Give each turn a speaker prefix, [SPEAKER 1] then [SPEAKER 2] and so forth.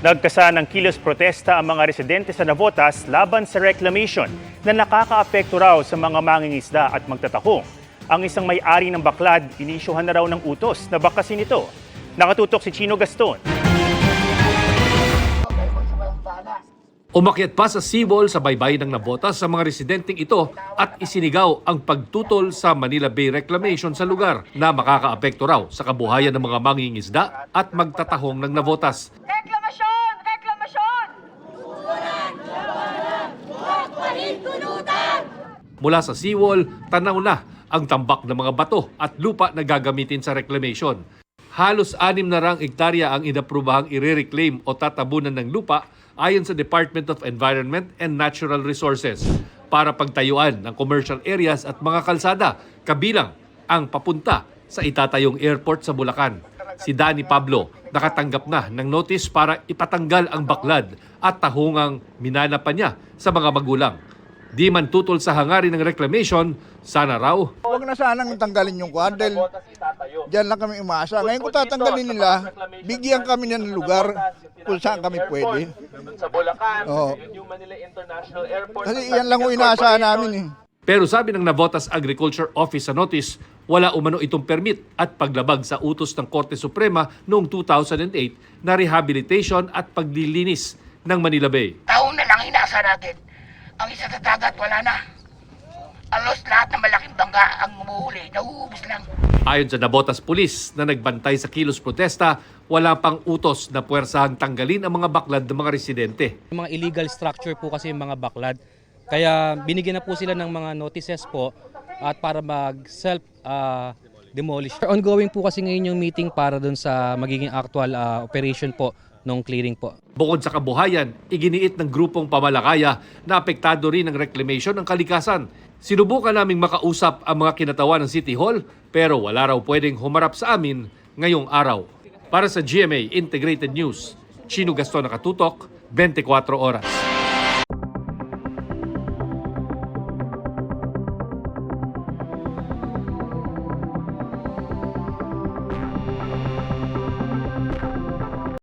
[SPEAKER 1] Nagkasa ng kilos protesta ang mga residente sa Navotas laban sa reclamation na nakakaapekto raw sa mga mangingisda at magtatako. Ang isang may-ari ng baklad, inisyuhan na raw ng utos na bakasin ito. Nakatutok si Chino Gaston.
[SPEAKER 2] Umakyat pa sa seawall sa baybay ng Navotas sa mga residenteng ito at isinigaw ang pagtutol sa Manila Bay Reclamation sa lugar na makakaapekto raw sa kabuhayan ng mga mangingisda at magtatahong ng Navotas.
[SPEAKER 3] Reklamasyon! Reklamasyon!
[SPEAKER 2] Mula sa seawall, tanaw na ang tambak ng mga bato at lupa na gagamitin sa reclamation. Halos 6 na rang hektarya ang inaprubahang i-reclaim o tatabunan ng lupa ayon sa Department of Environment and Natural Resources para pagtayuan ng commercial areas at mga kalsada, kabilang ang papunta sa itatayong airport sa Bulacan. Si Danny Pablo nakatanggap na ng notice para ipatanggal ang baklad at tahungang minana pa niya sa mga magulang. Di man tutol sa hangarin ng reclamation, sana raw
[SPEAKER 4] Huwag na sanang tanggalin yung quad dahil dyan lang kami umaasa. Ngayon kung tatanggalin nila, bigyan kami ng lugar kung saan kami pwede.
[SPEAKER 5] Sa Bulacan,
[SPEAKER 4] Oo.
[SPEAKER 5] yung Manila International Airport.
[SPEAKER 4] Kasi yan lang yung inaasahan namin eh.
[SPEAKER 2] Pero sabi ng Navotas Agriculture Office sa notice, wala umano itong permit at paglabag sa utos ng Korte Suprema noong 2008 na rehabilitation at paglilinis ng Manila Bay.
[SPEAKER 6] Taon na lang inasa natin. Ang isa sa dagat, wala na. Alos lahat ng malaking bangga ang umuhuli, nauubos lang.
[SPEAKER 2] Ayon sa Navotas Police na nagbantay sa kilos protesta, wala pang utos na puwersahang tanggalin ang mga baklad ng mga residente.
[SPEAKER 7] Mga illegal structure po kasi yung mga baklad. Kaya binigyan na po sila ng mga notices po at para mag-self demolish. Ongoing po kasi ngayon yung meeting para dun sa magiging actual operation po ng clearing po.
[SPEAKER 2] Bukod sa kabuhayan, iginiit ng grupong pamalakaya na apektado rin ng reclamation ng kalikasan. Sinubukan naming makausap ang mga kinatawan ng City Hall pero wala raw pwedeng humarap sa amin ngayong araw. Para sa GMA Integrated News, Chino Gaston, Nakatutok, 24 Oras.